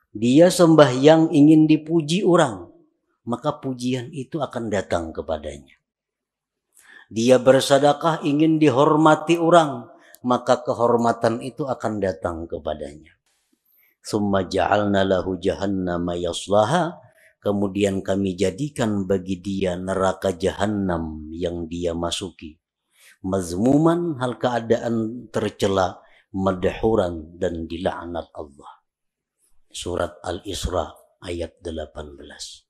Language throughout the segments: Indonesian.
Dia sembahyang ingin dipuji orang, maka pujian itu akan datang kepadanya. Dia bersedekah ingin dihormati orang, maka kehormatan itu akan datang kepadanya. Summa ja'alna lahu jahannama yaslaha, kemudian kami jadikan bagi dia neraka jahannam yang dia masuki. Mazmuman, hal keadaan tercela, madhuran, dan dilaknat Allah. Surat Al-Isra ayat 18.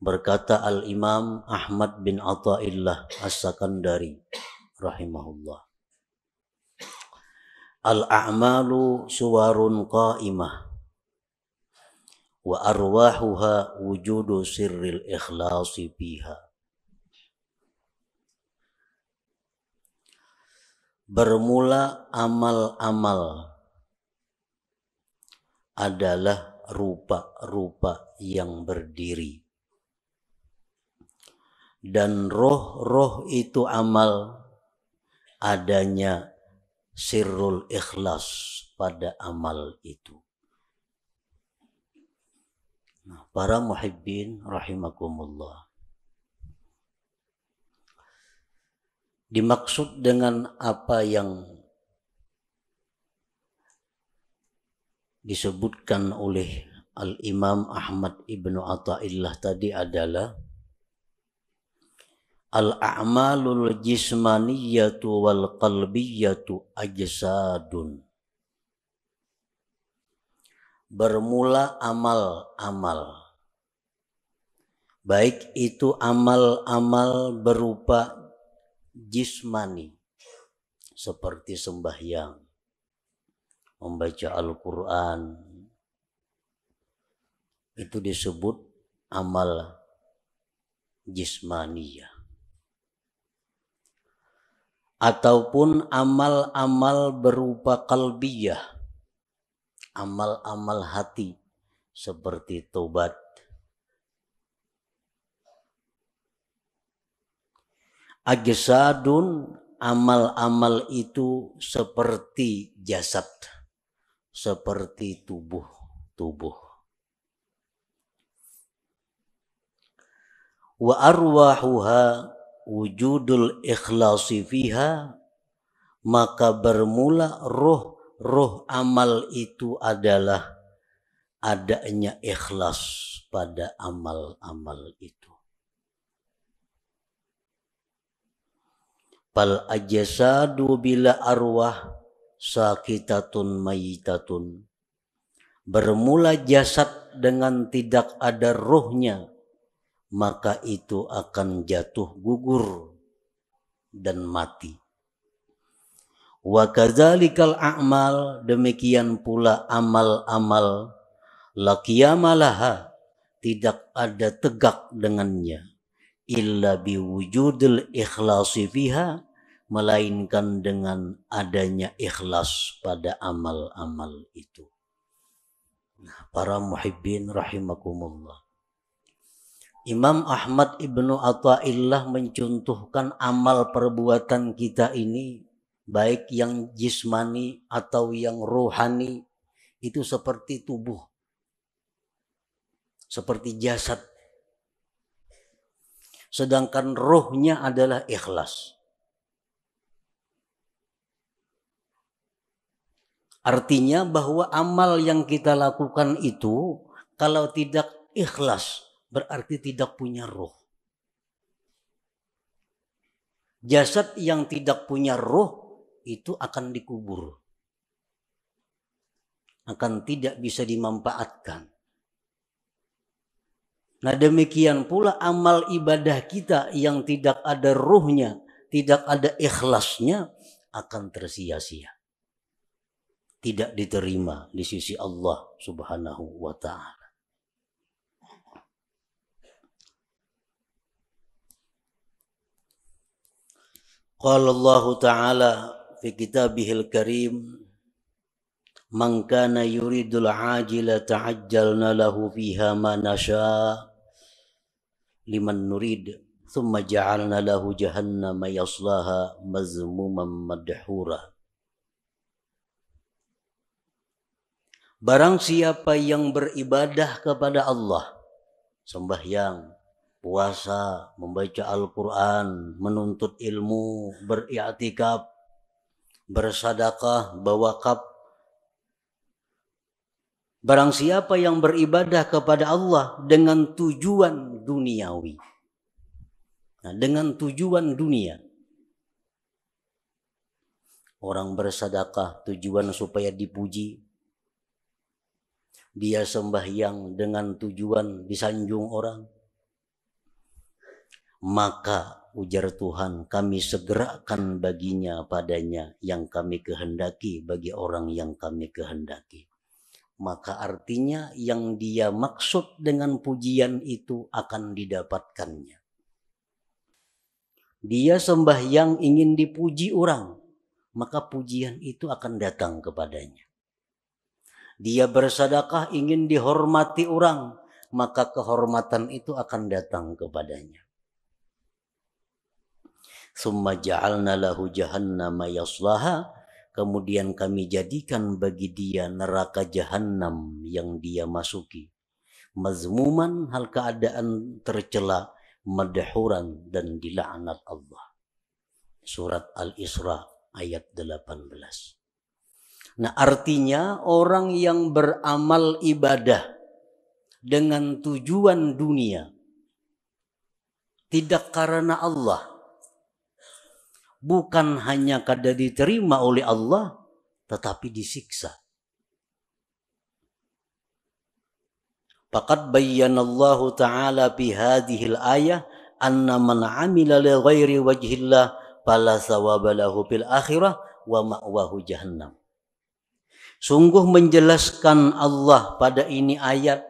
Berkata Al-Imam Ahmad bin Athaillah As-Sakandari rahimahullah, al-a'malu suwarun qa'imah wa arwahuha wujudu sirril ikhlasi fiha. Bermula amal-amal adalah rupa-rupa yang berdiri, dan roh-roh itu amal adanya sirrul ikhlas pada amal itu. Nah, para muhibbin rahimakumullah, dimaksud dengan apa yang disebutkan oleh Al-Imam Ahmad ibnu Athaillah tadi adalah al-a'malul jismaniyatu wal qalbiyatu ajsadun. Bermula amal-amal, baik itu amal-amal berupa jismani seperti sembahyang, membaca Al-Quran, itu disebut amal jismaniyah. Ataupun amal-amal berupa qalbiyah, amal-amal hati seperti tobat. Ajsadun, amal-amal itu seperti jasad, seperti tubuh. Wa arwahuha wujudul ikhlasi fiha, maka bermula roh amal itu adalah adanya ikhlas pada amal-amal itu. Fal ajsadu bila arwah sakitatun mayitatun. Bermula jasad dengan tidak ada rohnya, maka itu akan jatuh gugur dan mati. Wa kadzalikal a'mal, demikian pula amal-amal, la qiyamalaha, tidak ada tegak dengannya, illa biwujudil ikhlasi fiha, melainkan dengan adanya ikhlas pada amal-amal itu. Nah, para muhibbin rahimakumullah, Imam Ahmad ibnu Athaillah mencontohkan amal perbuatan kita ini, baik yang jismani atau yang rohani, itu seperti tubuh, seperti jasad. Sedangkan rohnya adalah ikhlas. Artinya bahwa amal yang kita lakukan itu kalau tidak ikhlas berarti tidak punya roh. Jasad yang tidak punya roh itu akan dikubur, akan tidak bisa dimanfaatkan. Nah, demikian pula amal ibadah kita yang tidak ada ruhnya, tidak ada ikhlasnya, akan tersia-sia, tidak diterima di sisi Allah Subhanahu wa ta'ala. Qala Allah Ta'ala fi kitabihil karim, man kana yuridul ajila ta'ajjalna lahu fiha ma nasha' liman nurid thumma ja'alna lahu jahannama yaslaha mazmuman madhura. Barang siapa yang beribadah kepada Allah, sembahyang, puasa, membaca Al-Quran, menuntut ilmu, beriktikaf, bersadaqah, berwakaf. Barang siapa yang beribadah kepada Allah dengan tujuan duniawi. Nah, dengan tujuan dunia. Orang bersadaqah tujuan supaya dipuji. Dia sembahyang dengan tujuan disanjung orang. Maka ujar Tuhan, kami segerakan baginya padanya yang kami kehendaki bagi orang yang kami kehendaki. Maka artinya yang dia maksud dengan pujian itu akan didapatkannya. Dia sembahyang ingin dipuji orang, maka pujian itu akan datang kepadanya. Dia bersedekah ingin dihormati orang, maka kehormatan itu akan datang kepadanya. Summa ja'alna lahu jahannama yaslaha, kemudian kami jadikan bagi dia neraka jahannam yang dia masuki. Mazmuman, hal keadaan tercela, madhuran, dan dilaknat Allah. Surat Al-Isra ayat 18. Nah, artinya orang yang beramal ibadah dengan tujuan dunia, tidak karena Allah, bukan hanya kada diterima oleh Allah, tetapi disiksa. Faqad bayyanallahu ta'ala fi hadhil ayah anna man 'amila li ghairi wajhillah fala thawaba lahu fil akhirah wa ma'wahu jahannam. Sungguh menjelaskan Allah pada ini ayat,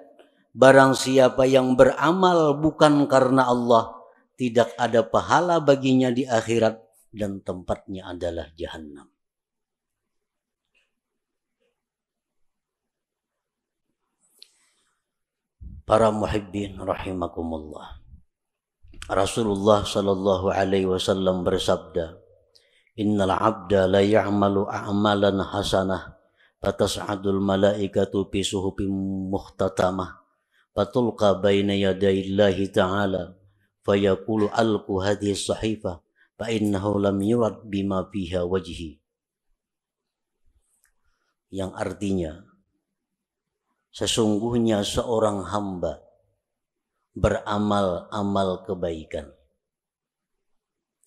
barang siapa yang beramal bukan karena Allah, tidak ada pahala baginya di akhirat dan tempatnya adalah jahannam. Para muhibbin rahimakumullah. Rasulullah sallallahu alaihi wasallam bersabda, "Innal 'abda la ya'malu a'malan hasanah fatas'adul malaikatu fi suhufin muhtatamah fatulqa baina yadayillahi ta'ala fayaqulu alqu hadhihi as-sahifah fa innahu lam yurad bima fiha wajhi." Yang artinya, sesungguhnya seorang hamba beramal amal kebaikan,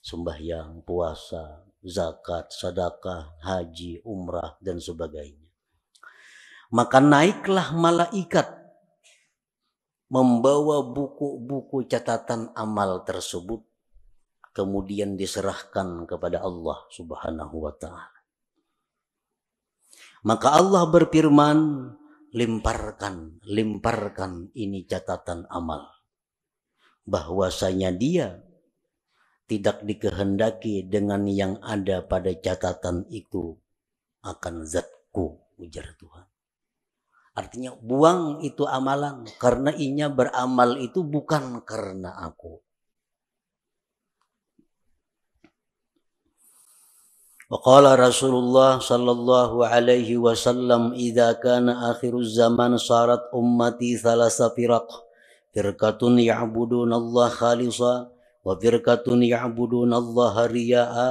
sembahyang, puasa, zakat, sedekah, haji, umrah, dan sebagainya. Maka naiklah malaikat membawa buku-buku catatan amal tersebut, kemudian diserahkan kepada Allah Subhanahu wa ta'ala. Maka Allah berfirman, limparkan ini catatan amal, bahwasanya dia tidak dikehendaki dengan yang ada pada catatan itu akan zatku, ujar Tuhan. Artinya buang itu amalan, karena inya beramal itu bukan karena aku. Waqala Rasulullah sallallahu alaihi wasallam, idza kana akhiruz zaman sarat ummati thalasa firaq, firqatun ya'buduna Allah khalisa, wa firqatun ya'buduna Allah riya'a,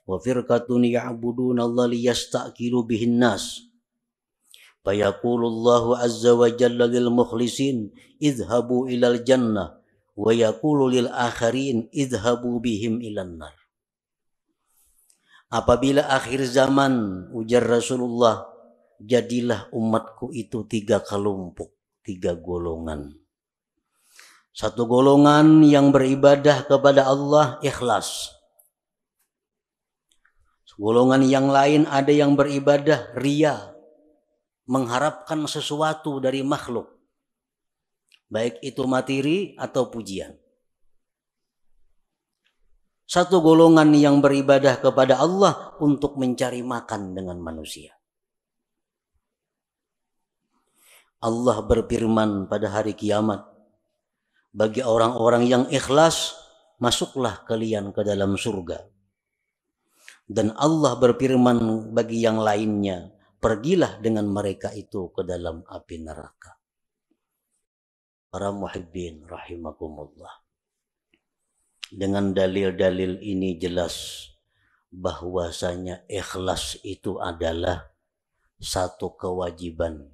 wa firqatun ya'buduna Allah liyastakilu bihin nas. Fayaqulullahu azza wa jalla lil mukhlisin idhabu ilal jannah, wa yaqulu lil akharin idhabu bihim ilan nar. Apabila akhir zaman, ujar Rasulullah, jadilah umatku itu 3 kelompok, 3 golongan. Satu golongan yang beribadah kepada Allah ikhlas. Golongan yang lain ada yang beribadah riya, mengharapkan sesuatu dari makhluk, baik itu materi atau pujian. Satu golongan yang beribadah kepada Allah untuk mencari makan dengan manusia. Allah berfirman pada hari kiamat, Bagi orang-orang yang ikhlas, masuklah kalian ke dalam surga. Dan Allah berfirman bagi yang lainnya, pergilah dengan mereka itu ke dalam api neraka. Para muhibbin rahimakumullah. Dengan dalil-dalil ini jelas bahwasanya ikhlas itu adalah satu kewajiban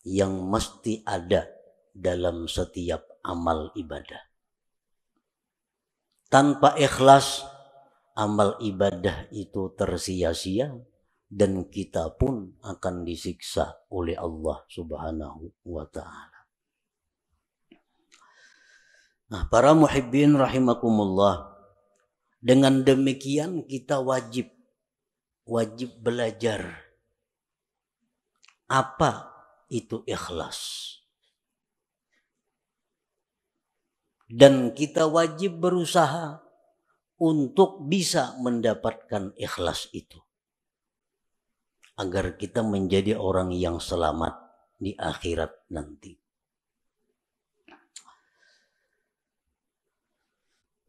yang mesti ada dalam setiap amal ibadah. Tanpa ikhlas, amal ibadah itu tersia-sia dan kita pun akan disiksa oleh Allah Subhanahu wa ta'ala. Nah, para muhibbin rahimakumullah, dengan demikian kita wajib belajar apa itu ikhlas. Dan kita wajib berusaha untuk bisa mendapatkan ikhlas itu. Agar kita menjadi orang yang selamat di akhirat nanti.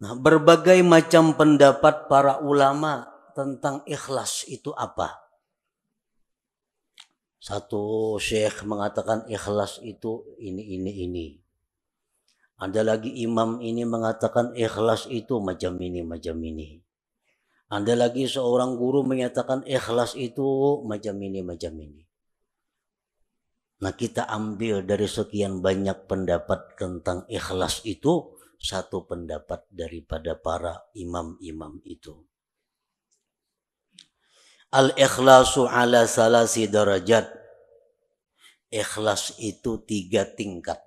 Nah, berbagai macam pendapat para ulama tentang ikhlas itu apa? Satu syekh mengatakan ikhlas itu ini. Ada lagi imam ini mengatakan ikhlas itu macam ini. Ada lagi seorang guru menyatakan ikhlas itu macam ini. Nah, kita ambil dari sekian banyak pendapat tentang ikhlas itu, satu pendapat daripada para imam-imam itu. Al-ikhlasu ala salasi darajat. Ikhlas itu 3 tingkat.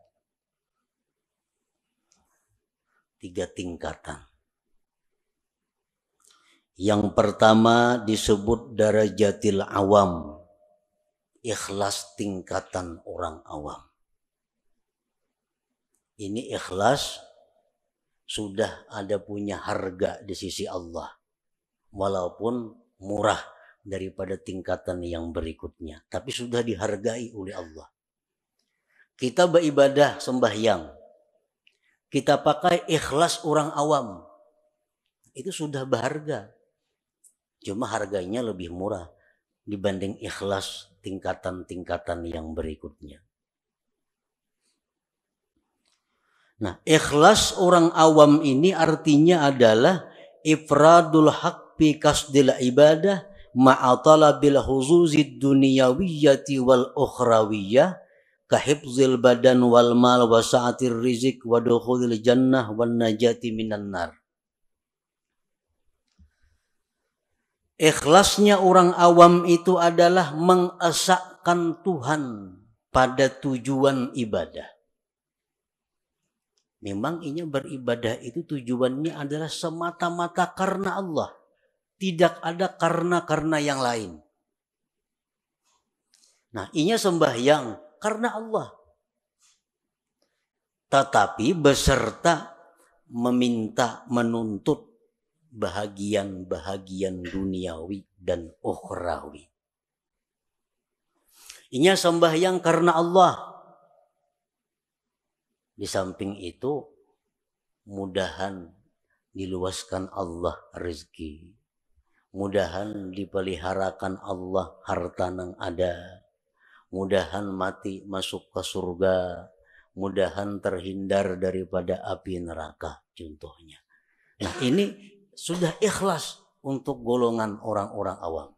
3 tingkatan. Yang pertama disebut darajatil awam. Ikhlas tingkatan orang awam. Ini ikhlas sudah ada punya harga di sisi Allah. Walaupun murah daripada tingkatan yang berikutnya. Tapi sudah dihargai oleh Allah. Kita beribadah sembahyang. Kita pakai ikhlas orang awam. Itu sudah berharga. Cuma harganya lebih murah dibanding ikhlas tingkatan-tingkatan yang berikutnya. Nah, ikhlas orang awam ini artinya adalah ifradul haq fi kasdil ibadah ma'atalabil huzuzid dunyawiyyati wal ukhrawiyyah kahibzil badan wal mal wa sa'atir rizq wa dukhulil jannah wan najati minan nar. Ikhlasnya orang awam itu adalah mengesahkan Tuhan pada tujuan ibadah. Memang ini beribadah itu tujuannya adalah semata-mata karena Allah. Tidak ada karena yang lain. Nah, ini sembahyang karena Allah. Tetapi beserta menuntut bahagian duniawi dan ukhrawi. Ini sembahyang karena Allah. Di samping itu, mudahan diluaskan Allah rezeki. Mudahan dipeliharakan Allah harta yang ada. Mudahan mati masuk ke surga. Mudahan terhindar daripada api neraka contohnya. Nah, ini sudah ikhlas untuk golongan orang-orang awam.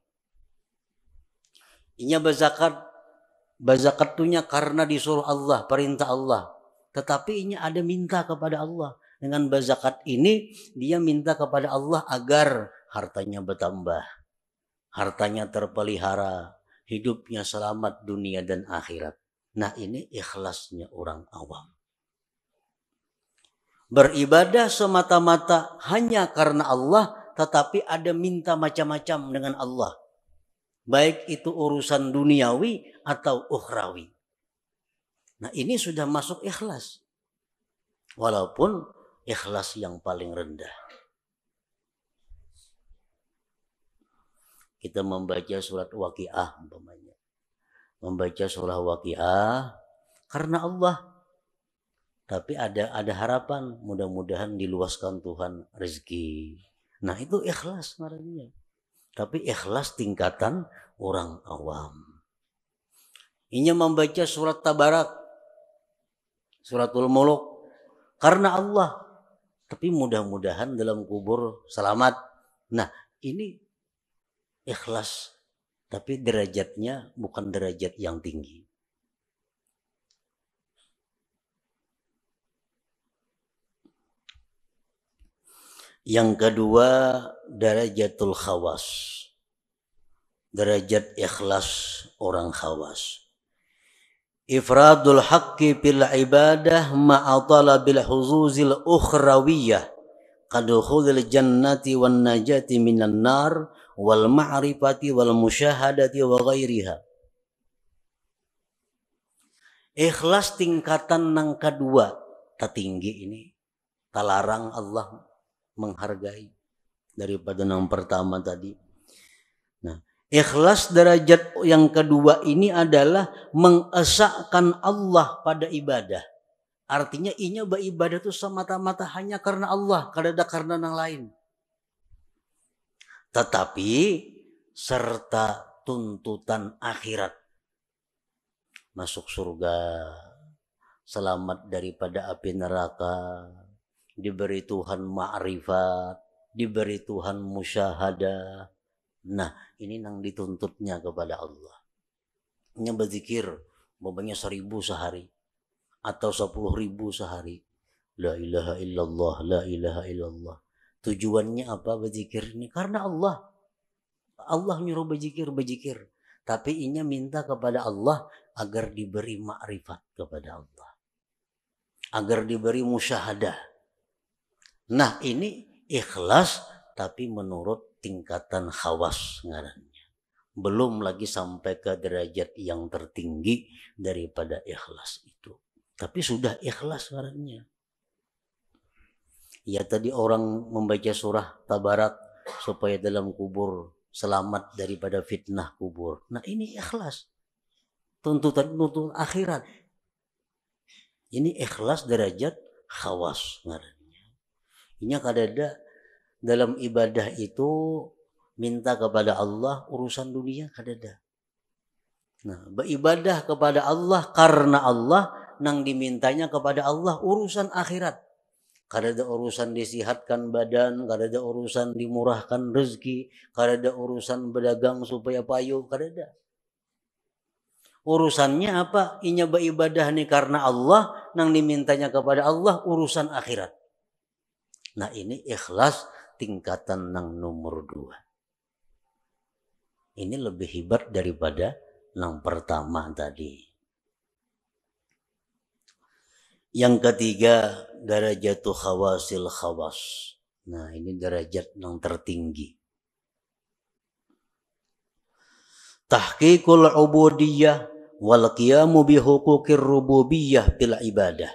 Inya berzakat tunya karena disuruh Allah, perintah Allah. Tetapi ini ada minta kepada Allah. Dengan berzakat ini dia minta kepada Allah agar hartanya bertambah. Hartanya terpelihara. Hidupnya selamat dunia dan akhirat. Nah, ini ikhlasnya orang awam. Beribadah semata-mata hanya karena Allah, tetapi ada minta macam-macam dengan Allah. Baik itu urusan duniawi atau ukhrawi. Nah, ini sudah masuk ikhlas. Walaupun ikhlas yang paling rendah. Kita membaca surat Waqiah umpamanya. Membaca surah Waqiah karena Allah. Tapi ada harapan, mudah-mudahan diluaskan Tuhan rezeki. Nah itu ikhlas namanya. Tapi ikhlas tingkatan orang awam. Ini membaca surat Tabarak, suratul Muluk, karena Allah. Tapi mudah-mudahan dalam kubur selamat. Nah ini ikhlas. Tapi derajatnya bukan derajat yang tinggi. Yang kedua, darajatul khawas. Derajat ikhlas orang khawas. Ifradul haqqi fil ibadah ma'a talabil huzuzil ukhrawiyah kadukhulil jannati wan najati minan nar wal ma'rifati wal musyahadati wa ghairiha. Ikhlas tingkatan yang kedua tertinggi ini talarang Allah menghargai daripada yang pertama tadi. Nah, ikhlas derajat yang kedua ini adalah mengesahkan Allah pada ibadah. Artinya inya beribadah itu semata-mata hanya karena Allah, kada ada karena yang lain. Tetapi serta tuntutan akhirat. Masuk surga, selamat daripada api neraka, diberi Tuhan ma'rifat, diberi Tuhan musyahadah. Nah, ini yang dituntutnya kepada Allah. Ini berzikir, babanya 1000 sehari atau 10.000 sehari. La ilaha illallah, la ilaha illallah. Tujuannya apa berzikir ini? Karena Allah. Allah nyuruh berzikir. Tapi inya minta kepada Allah agar diberi makrifat kepada Allah. Agar diberi musyahadah. Nah ini ikhlas tapi menurut tingkatan khawas ngarannya. Belum lagi sampai ke derajat yang tertinggi daripada ikhlas itu. Tapi sudah ikhlas ngarannya. Ya tadi orang membaca surah Tabarak supaya dalam kubur selamat daripada fitnah kubur. Nah ini ikhlas. Tuntutan akhirat. Ini ikhlas derajat khawas ngarannya. Ini kadada dalam ibadah itu minta kepada Allah urusan dunia kadada. Nah, beribadah kepada Allah karena Allah, nang dimintanya kepada Allah urusan akhirat. Kadada urusan disihatkan badan, kadada urusan dimurahkan rezeki, kadada urusan berdagang supaya payu, kadada. Urusannya apa? Inya beribadah nih karena Allah, nang dimintanya kepada Allah urusan akhirat. Nah ini ikhlas tingkatan nang nomor 2. Ini lebih hebat daripada yang pertama tadi. Yang ketiga, darajatul khawasil khawas. Nah ini derajat yang tertinggi. Tahqiqul ubudiyah wal qiyamu bihuquqir rububiyah bil ibadah.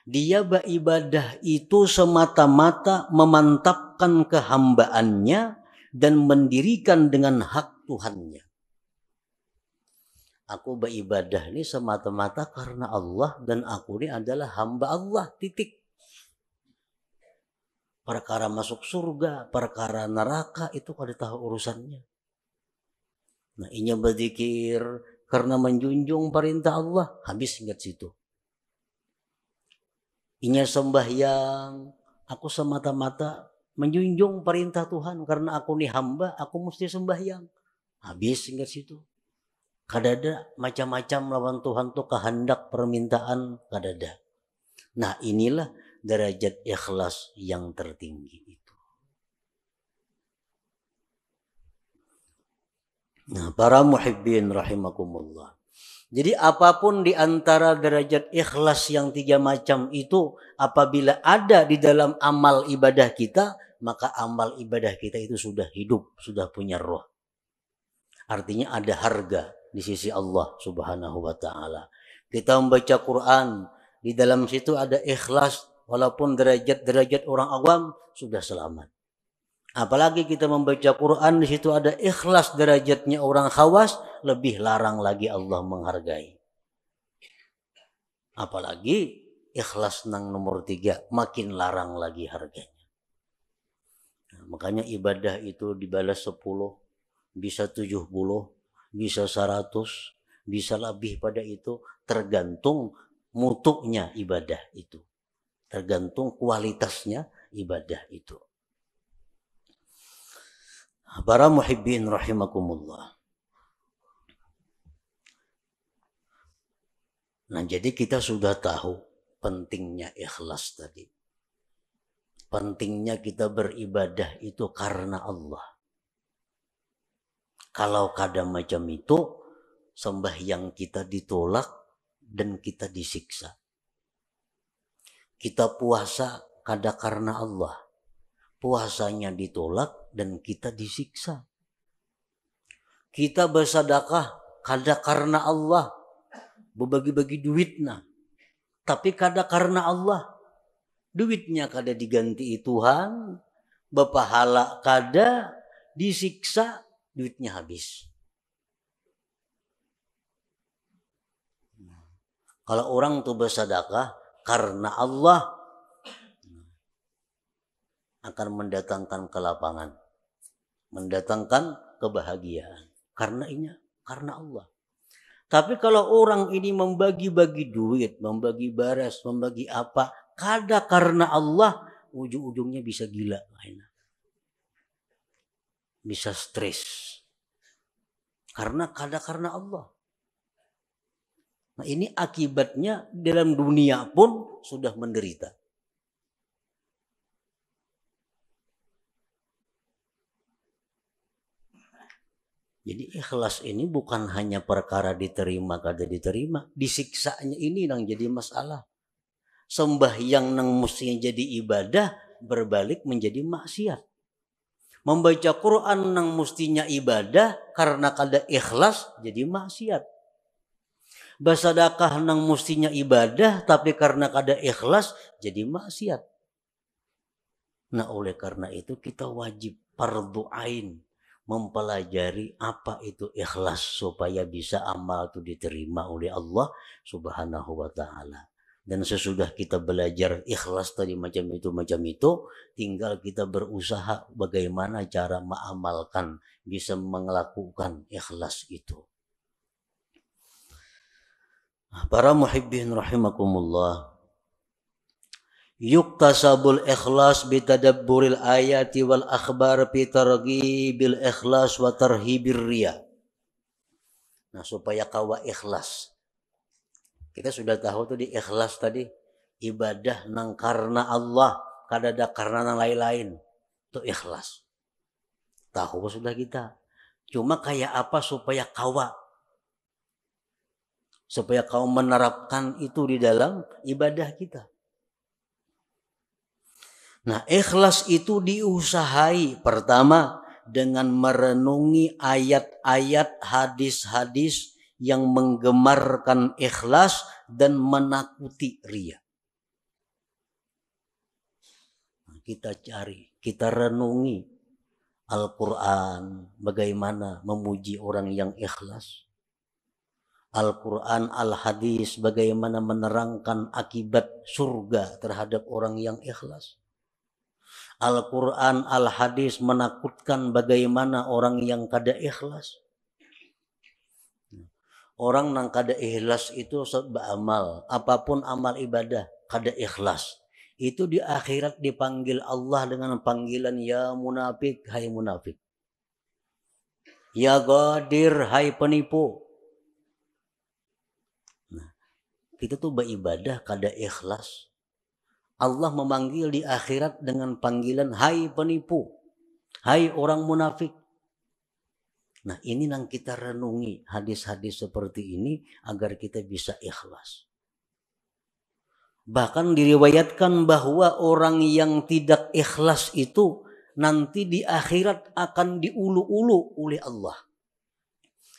Dia beribadah itu semata-mata memantapkan kehambaannya dan mendirikan dengan hak Tuhannya. Aku beribadah ini semata-mata karena Allah dan aku ini adalah hamba Allah, titik. Perkara masuk surga, perkara neraka itu kada tahu urusannya. Nah inya berzikir karena menjunjung perintah Allah, habis ingat situ. Inya sembahyang, aku semata-mata menjunjung perintah Tuhan karena aku nih hamba, aku mesti sembahyang. Habis ingat situ. Kadada macam-macam lawan Tuhan tuh kehendak permintaan kadada. Nah inilah derajat ikhlas yang tertinggi itu. Nah para muhibbin rahimakumullah. Jadi apapun di antara derajat ikhlas yang 3 macam itu apabila ada di dalam amal ibadah kita, maka amal ibadah kita itu sudah hidup, sudah punya roh. Artinya ada harga di sisi Allah Subhanahu wa taala. Kita membaca Quran, di dalam situ ada ikhlas walaupun derajat-derajat orang awam sudah selamat. Apalagi kita membaca Quran, di situ ada ikhlas derajatnya orang khawas, lebih larang lagi Allah menghargai. Apalagi ikhlas nang nomor 3 makin larang lagi harganya. Nah, makanya ibadah itu dibalas 10, bisa 70, bisa 100, bisa lebih pada itu, tergantung mutunya ibadah itu. Tergantung kualitasnya ibadah itu. Para muhibbin rahimakumullah. Nah, jadi kita sudah tahu pentingnya ikhlas tadi. Pentingnya kita beribadah itu karena Allah. Kalau kadang macam itu, sembahyang kita ditolak dan kita disiksa. Kita puasa kadang karena Allah. Puasanya ditolak dan kita disiksa. Kita bersedekah kadang karena Allah. Berbagi-bagi duitnya. Tapi kadang karena Allah. Duitnya kadang diganti Tuhan. Berpahala kadang disiksa. Duitnya habis. Kalau orang tuh bersedekah karena Allah, akan mendatangkan kelapangan, mendatangkan kebahagiaan. Karena Allah. Tapi kalau orang ini membagi-bagi duit, membagi baras, membagi apa, kadang karena Allah, ujung-ujungnya bisa gila, bisa stres. Karena Allah. Nah, ini akibatnya dalam dunia pun sudah menderita. Jadi ikhlas ini bukan hanya perkara diterima kada diterima, disiksanya ini yang jadi masalah. Sembahyang nang mestinya jadi ibadah berbalik menjadi maksiat. Membaca Quran nang mestinya ibadah karena kada ikhlas jadi maksiat. Bersedekah nang mestinya ibadah tapi karena kada ikhlas jadi maksiat. Nah, oleh karena itu kita wajib fardhu ain mempelajari apa itu ikhlas supaya bisa amal itu diterima oleh Allah Subhanahu wa taala. Dan sesudah kita belajar ikhlas tadi macam itu, tinggal kita berusaha bagaimana cara mengamalkan, bisa melakukan ikhlas itu. Para muhibbin rahimakumullah. Yuktasabul ikhlas bitadabburil ayati wal akhbar fi targhibil ikhlas wa tarhibir riya. Nah, supaya kawa ikhlas. Kita sudah tahu tuh di ikhlas tadi ibadah nang karena Allah, kada ada karena nang lain-lain. Itu ikhlas. Tahu sudah kita. Cuma kayak apa supaya kawa menerapkan itu di dalam ibadah kita. Nah, ikhlas itu diusahai pertama dengan merenungi ayat-ayat, hadis-hadis yang menggemarkan ikhlas dan menakuti riya. Nah, kita cari, kita renungi Al-Quran, bagaimana memuji orang yang ikhlas. Al-Quran, Al-Hadis, bagaimana menerangkan akibat surga terhadap orang yang ikhlas. Al-Quran, Al-Hadis menakutkan bagaimana orang yang kada ikhlas. Orang yang kada ikhlas itu beramal, apapun amal ibadah, kada ikhlas. Itu di akhirat dipanggil Allah dengan panggilan ya munafik, hai munafik. Ya ghadir, hai penipu. Nah, kita tuh beribadah kada ikhlas. Allah memanggil di akhirat dengan panggilan hai penipu, hai orang munafik. Nah, ini yang kita renungi hadis-hadis seperti ini agar kita bisa ikhlas. Bahkan diriwayatkan bahwa orang yang tidak ikhlas itu nanti di akhirat akan diulu-ulu oleh Allah.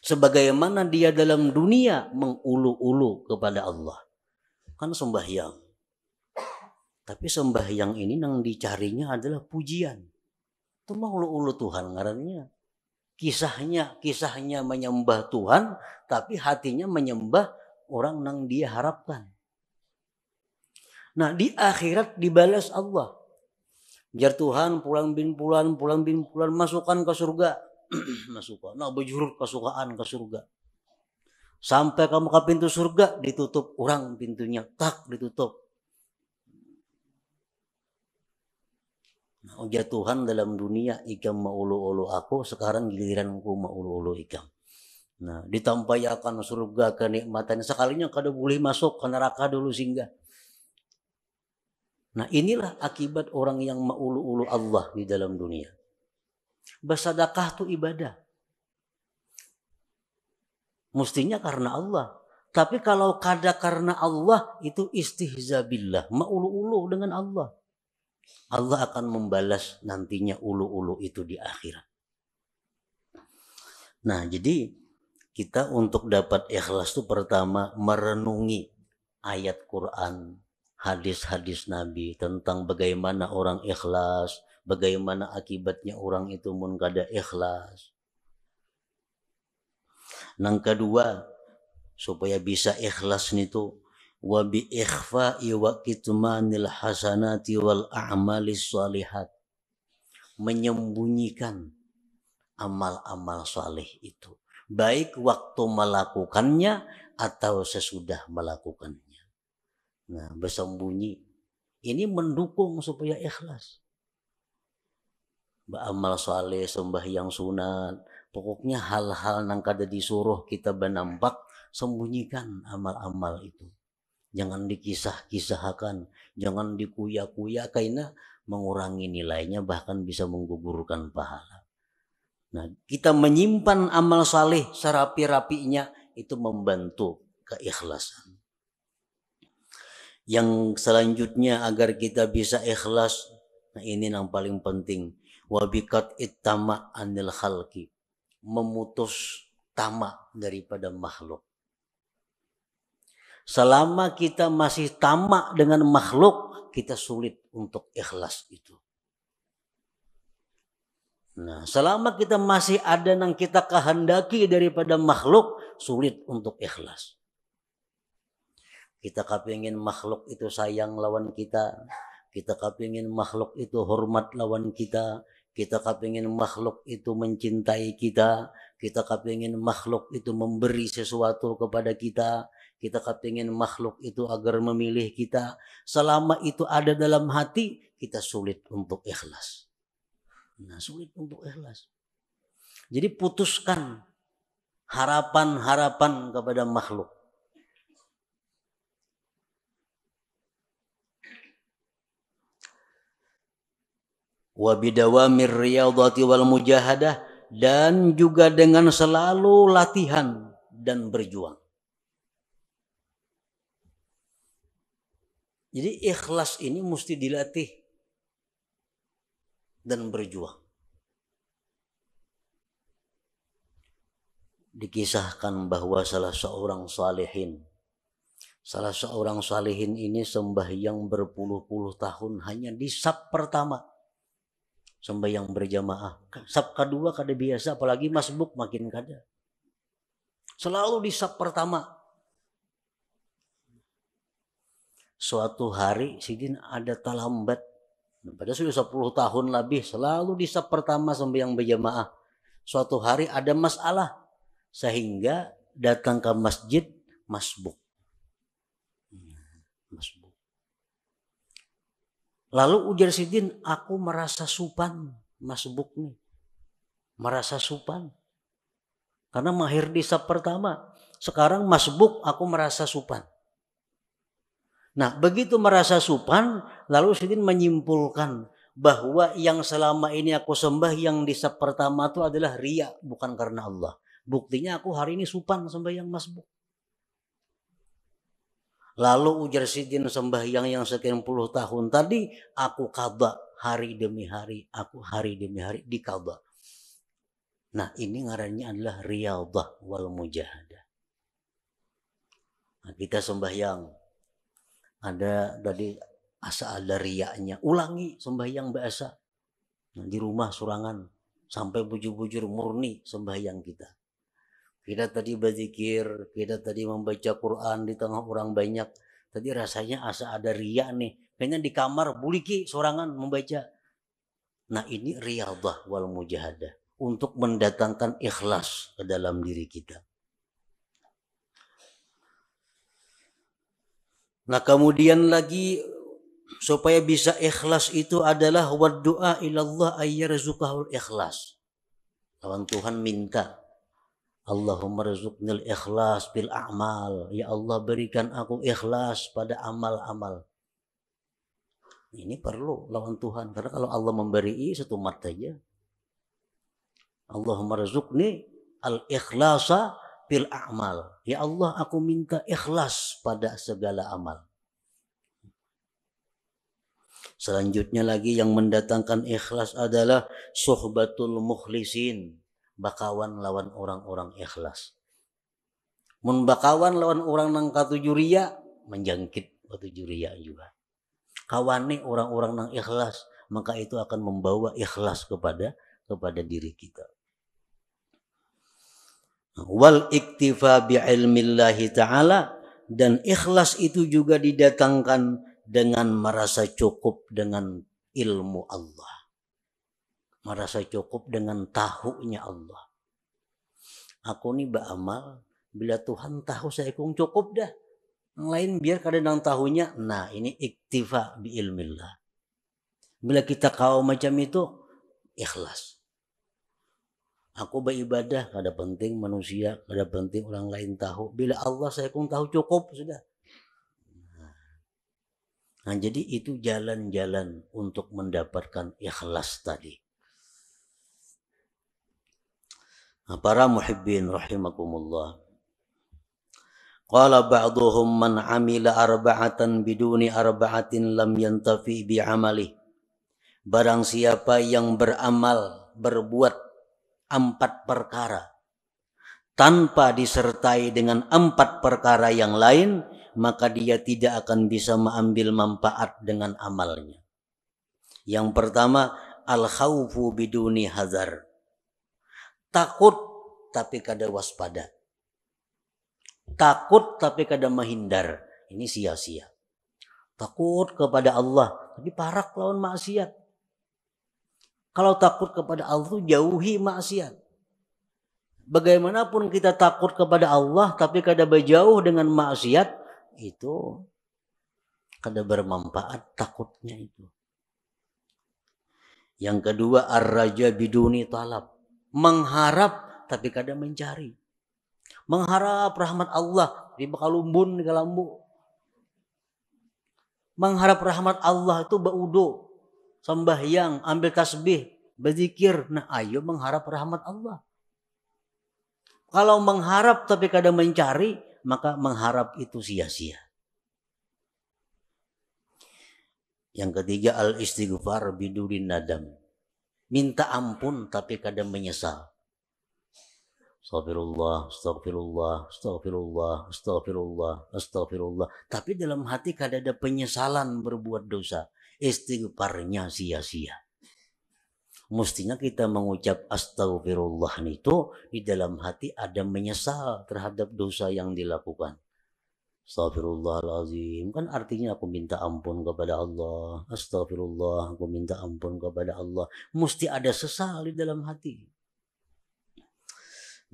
Sebagaimana dia dalam dunia mengulu-ulu kepada Allah. Kan sembahyang. Tapi sembahyang ini yang dicarinya adalah pujian. Itu mau ulu-ulu Tuhan ngarannya. Kisahnya menyembah Tuhan, tapi hatinya menyembah orang yang dia harapkan. Nah, di akhirat dibalas Allah. Jar Tuhan pulang bin pulang masukkan ke surga. Masukkan. Nah, bejurut kesukaan ke surga. Sampai kamu ke pintu surga, ditutup orang pintunya, tak ditutup. Nah, ujar Tuhan dalam dunia, ikam maulu-ulu aku, sekarang giliranku maulu-ulu ikam. Nah, ditampayakan surga kenikmatan, sekalinya kada boleh masuk ke neraka dulu singgah. Nah, inilah akibat orang yang maulu-ulu Allah di dalam dunia. Bersedekah itu ibadah. Mestinya karena Allah. Tapi kalau kada karena Allah, itu istihza billah, maulu-ulu dengan Allah. Allah akan membalas nantinya ulu-ulu itu di akhirat. Nah, jadi kita untuk dapat ikhlas itu pertama merenungi ayat Quran, hadis-hadis Nabi tentang bagaimana orang ikhlas, bagaimana akibatnya orang itu mun kada ikhlas. Yang kedua, supaya bisa ikhlas itu wa bi ikhfa'i wa kitmanil hasanati wal a'malis shalihat, menyembunyikan amal-amal saleh itu, baik waktu melakukannya atau sesudah melakukannya. Nah, bersembunyi ini mendukung supaya ikhlas. Amal saleh, sembahyang sunat, pokoknya hal-hal yang kada disuruh kita benampak, sembunyikan amal-amal itu. Jangan dikisah-kisahkan, jangan dikuya-kuya, karena mengurangi nilainya, bahkan bisa menggugurkan pahala. Nah, kita menyimpan amal saleh serapi-rapinya, itu membantu keikhlasan. Yang selanjutnya agar kita bisa ikhlas, nah ini yang paling penting, wabikat ittama anil khalqi, memutus tamak daripada makhluk. Selama kita masih tamak dengan makhluk, kita sulit untuk ikhlas itu. Nah, selama kita masih ada yang kita kehendaki daripada makhluk, sulit untuk ikhlas. Kita kepingin makhluk itu sayang lawan kita kepingin makhluk itu hormat lawan kita kepingin makhluk itu mencintai kita kepingin makhluk itu memberi sesuatu kepada kita kepingin makhluk itu agar memilih kita. Selama itu ada dalam hati, kita sulit untuk ikhlas. Nah, sulit untuk ikhlas. Jadi putuskan harapan-harapan kepada makhluk. Wa bidawamir riyadhati wal mujahadah, dan juga dengan selalu latihan dan berjuang. Jadi ikhlas ini mesti dilatih dan berjuang. Dikisahkan bahwa salah seorang salihin ini sembahyang berpuluh-puluh tahun hanya di saf pertama. Sembahyang berjamaah. Saf kedua kada biasa, apalagi masbuk makin kada. Selalu di saf pertama. Suatu hari sidin ada talambat. Padahal sudah 10 tahun lebih selalu di saf pertama sembahyang berjamaah. Suatu hari ada masalah sehingga datang ke masjid masbuk. Lalu ujar sidin, aku merasa supan masbuk nih. Merasa supan. Karena mahir di saf pertama. Sekarang masbuk aku merasa supan. Nah, begitu merasa supan, lalu sidin menyimpulkan bahwa yang selama ini aku sembah yang di saf pertama itu adalah riya, bukan karena Allah. Buktinya aku hari ini supan sembahyang masbuk. Lalu ujar sidin sembahyang yang sekian puluh tahun tadi, aku qadha hari demi hari, aku hari demi hari diqadha. Nah, ini ngarannya adalah riyadhah wal mujahadah. Nah, kita sembahyang ada tadi asa ada riyanya, ulangi sembahyang biasa. Nah, di rumah surangan sampai bujur-bujur murni sembahyang kita. Kita tadi berzikir, kita tadi membaca Quran di tengah orang banyak, Tadi rasanya asa ada riya nih. Kayaknya di kamar buliki sorangan membaca. Nah ini riyadhah wal mujahadah. Untuk mendatangkan ikhlas ke dalam diri kita. Nah kemudian lagi supaya bisa ikhlas itu adalah waddu'a ilallah ayyarzuqahul ikhlas. Lawan Tuhan minta, Allahumma rizuknil ikhlas bil a'mal. Ya Allah berikan aku ikhlas pada amal-amal. Ini perlu lawan Tuhan. Karena kalau Allah memberi satu mat saja. Allahumma rizukni al-ikhlasa bil a'mal. Ya Allah aku minta ikhlas pada segala amal. Selanjutnya lagi yang mendatangkan ikhlas adalah suhbatul mukhlisin. Bakawan lawan orang-orang ikhlas. Mun bakawan lawan orang nang katujuria menjangkit katujuria juga. Kawane orang-orang nang ikhlas, maka itu akan membawa ikhlas kepada diri kita. Wal iktifa bi ilmillahi ta'ala, dan ikhlas itu juga didatangkan dengan merasa cukup dengan ilmu Allah. Merasa cukup dengan tahunya Allah. Aku nih beramal, bila Tuhan tahu saya kung cukup dah. Yang lain biar kadang tahunya. Nah ini iktifa bi ilmillah. Bila kita kau macam itu, ikhlas. Aku beribadah, kada penting manusia, kada penting orang lain tahu. Bila Allah saya kung tahu cukup sudah. Nah jadi itu jalan-jalan untuk mendapatkan ikhlas tadi. Nah, para muhibbin rahimakumullah. Qala ba'duhum man amila arba'atan biduni arba'atin lam yantafi bi'amali. Barang siapa yang beramal, berbuat 4 perkara tanpa disertai dengan 4 perkara yang lain, maka dia tidak akan bisa mengambil manfaat dengan amalnya. Yang pertama, al-khawfu biduni hazar. Takut tapi kada waspada. Takut tapi kada menghindar. Ini sia-sia. Takut kepada Allah tapi parak lawan maksiat. Kalau takut kepada Allah jauhi maksiat. Bagaimanapun kita takut kepada Allah tapi kada berjauh dengan maksiat, itu kada bermanfaat takutnya itu. Yang kedua, ar-raja biduni talab. Mengharap tapi kada mencari. Mengharap rahmat Allah di bakalumbun di kalambu. Mengharap rahmat Allah itu baudo, sembahyang, ambil tasbih, berzikir. Nah, ayo mengharap rahmat Allah. Kalau mengharap tapi kada mencari, maka mengharap itu sia-sia. Yang ketiga, al-istighfar bidurin nadam. Minta ampun tapi kada menyesal. Astagfirullah, astagfirullah, astagfirullah, astagfirullah, astagfirullah. Tapi dalam hati kada ada penyesalan berbuat dosa. Istighfarnya sia-sia. Mestinya kita mengucap astagfirullah itu di dalam hati ada menyesal terhadap dosa yang dilakukan. Astagfirullahaladzim, kan artinya aku minta ampun kepada Allah. Astagfirullah, aku minta ampun kepada Allah. Mesti ada sesal di dalam hati.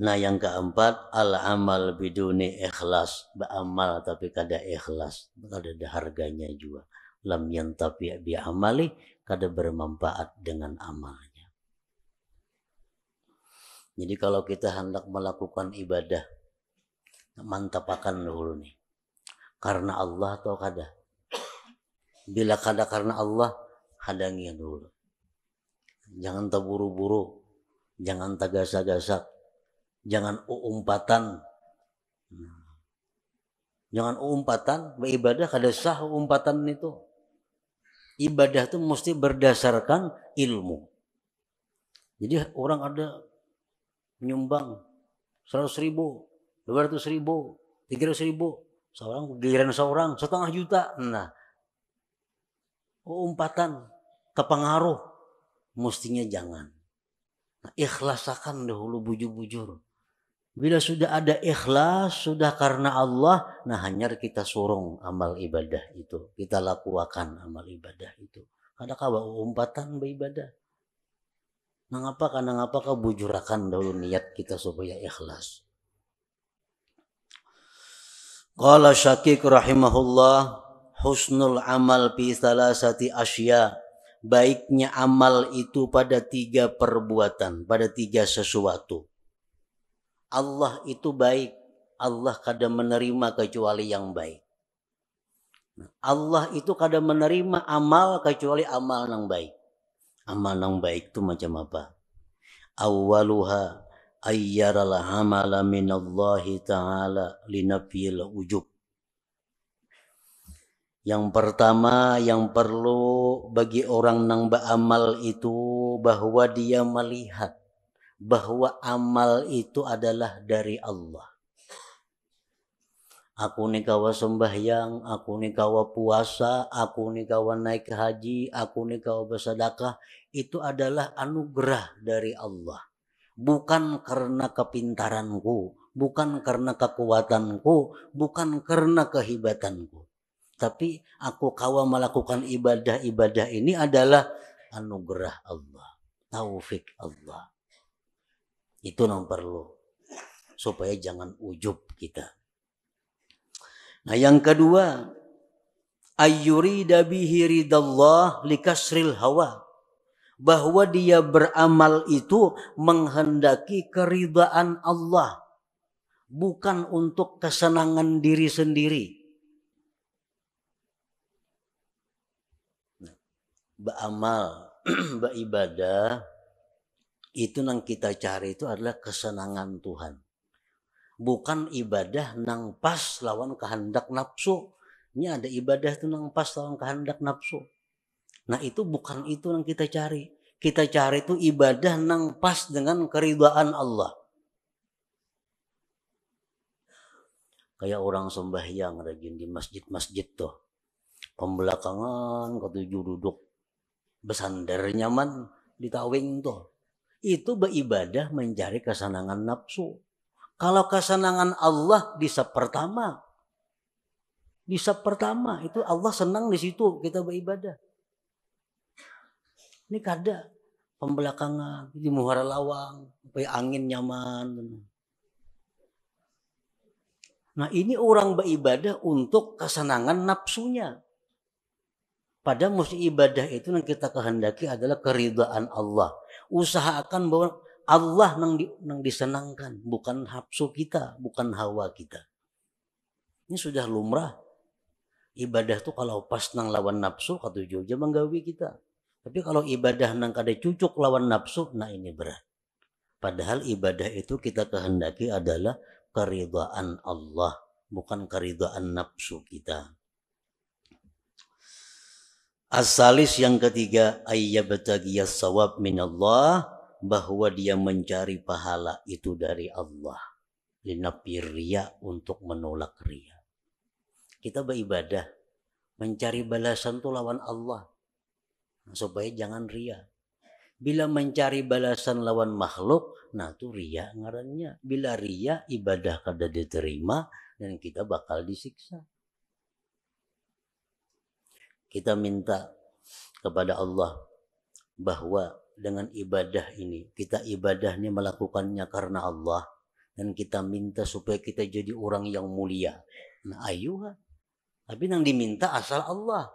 Nah yang keempat, al-amal biduni ikhlas. Beramal tapi kada ikhlas, kada ada harganya juga. Lam yantafi bi amali, kada bermanfaat dengan amalnya. Jadi kalau kita hendak melakukan ibadah, mantapakan dulu nih. Karena Allah atau kada. Bila kada karena Allah, hadangi dulu. Jangan terburu-buru, jangan tagasak-gasak, jangan umpatan. Jangan umpatan, beribadah kada sah umpatan itu. Ibadah itu mesti berdasarkan ilmu. Jadi orang ada menyumbang 100.000, 200.000, 300.000, seorang giliran seorang 1,5 juta. Nah, umpatan kepengaruh mestinya jangan. Nah, ikhlasakan dahulu bujur-bujur. Bila sudah ada ikhlas, sudah karena Allah, nah hanyar kita surung amal ibadah itu. Kita lakukan amal ibadah itu. Kada kawa umpatan beribadah. Nangapa kau bujurakan dahulu niat kita supaya ikhlas. Qala Syakik rahimahullah, husnul amal fi salasati asya. Baiknya amal itu pada 3 perbuatan, pada 3 sesuatu. Allah itu baik. Allah kada menerima kecuali yang baik. Allah itu kada menerima amal kecuali amal yang baik. Amal yang baik itu macam apa? Awwaluha ayyaral amala minallahi ta'ala linafiyil ujub. Yang pertama yang perlu bagi orang nang beramal itu bahwa dia melihat bahwa amal itu adalah dari Allah. Aku ni kawa sembahyang, aku ni kawa puasa, aku ni kawa naik haji, aku ni kawa bersedekah, itu adalah anugerah dari Allah. Bukan karena kepintaranku, bukan karena kekuatanku, bukan karena kehebatanku. Tapi aku kawa melakukan ibadah-ibadah ini adalah anugerah Allah, taufik Allah. Itu yang perlu supaya jangan ujub kita. Nah yang kedua, ayyurida bihi ridallah likasril hawa. Bahwa dia beramal itu menghendaki keridaan Allah. Bukan untuk kesenangan diri sendiri. Beramal, beribadah, itu yang kita cari itu adalah kesenangan Tuhan. Bukan ibadah nang pas lawan kehendak nafsu. Ini ada ibadah itu nang pas lawan kehendak nafsu. Nah itu bukan itu yang kita cari. Kita cari itu ibadah nang pas dengan keridhaan Allah. Kayak orang sembahyang rajin di masjid-masjid tuh. Pembelakangan ketujuh duduk bersandar nyaman di tawing tuh. Itu beribadah mencari kesenangan nafsu. Kalau kesenangan Allah di sab pertama. Di sab pertama itu Allah senang di situ kita beribadah. Ini kada pembelakangan di muara lawang supaya angin nyaman. Nah ini orang beribadah untuk kesenangan nafsunya. Padahal mesti ibadah itu yang kita kehendaki adalah keridhaan Allah. Usahakan bahwa Allah nang disenangkan, bukan nafsu kita, bukan hawa kita. Ini sudah lumrah. Ibadah tuh kalau pas nang lawan nafsu katuju aja menggawi kita. Tapi kalau ibadah nang kada cucuk lawan nafsu, nah ini berat. Padahal ibadah itu kita kehendaki adalah keridhaan Allah, bukan keridhaan nafsu kita. As-salis yang ketiga, ayyabtagiyas sawab minallah, bahwa dia mencari pahala itu dari Allah. Linafir riya, untuk menolak riya. Kita beribadah mencari balasan itu lawan Allah supaya jangan riya. Bila mencari balasan lawan makhluk, nah itu riya ngarannya. Bila riya, ibadah kada diterima dan kita bakal disiksa. Kita minta kepada Allah bahwa dengan ibadah ini, kita ibadahnya melakukannya karena Allah, dan kita minta supaya kita jadi orang yang mulia. Nah ayuh, tapi yang diminta asal Allah.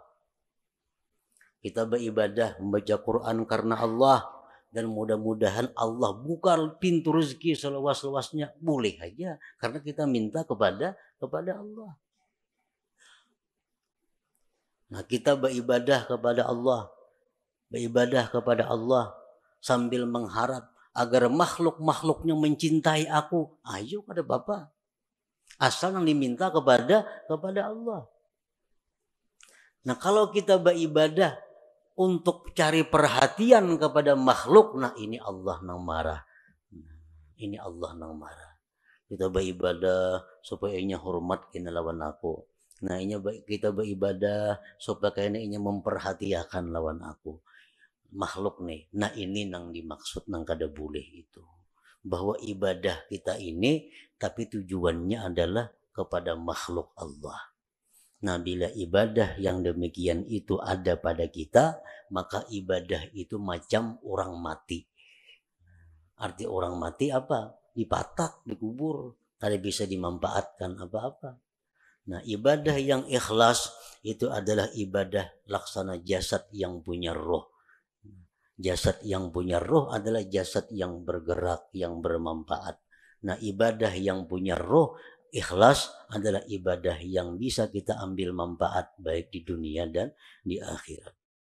Kita beribadah membaca Quran karena Allah, dan mudah-mudahan Allah buka pintu rezeki seluas-luasnya, boleh aja karena kita minta kepada Allah. Nah kita beribadah kepada Allah sambil mengharap agar makhluk-makhluknya mencintai aku. Ayo kada Bapak, asal yang diminta kepada Allah. Nah kalau kita beribadah untuk cari perhatian kepada makhluk, nah ini Allah nang marah. Ini Allah nang marah. Kita beribadah supaya inya hormat kena lawan aku. Nah ini kita beribadah supaya kayaknya ini memperhatikan lawan aku. Makhluk nih. Nah ini nang dimaksud nang kada boleh itu. bahwa ibadah kita ini tapi tujuannya adalah kepada makhluk Allah. Nah, bila ibadah yang demikian itu ada pada kita, maka ibadah itu macam orang mati. Arti orang mati apa? Dipatak, dikubur, tidak bisa dimanfaatkan apa-apa. Nah, ibadah yang ikhlas itu adalah ibadah laksana jasad yang punya roh. Jasad yang punya roh adalah jasad yang bergerak, yang bermanfaat. Nah, ibadah yang punya roh, ikhlas adalah ibadah yang bisa kita ambil manfaat baik di dunia dan di akhirat.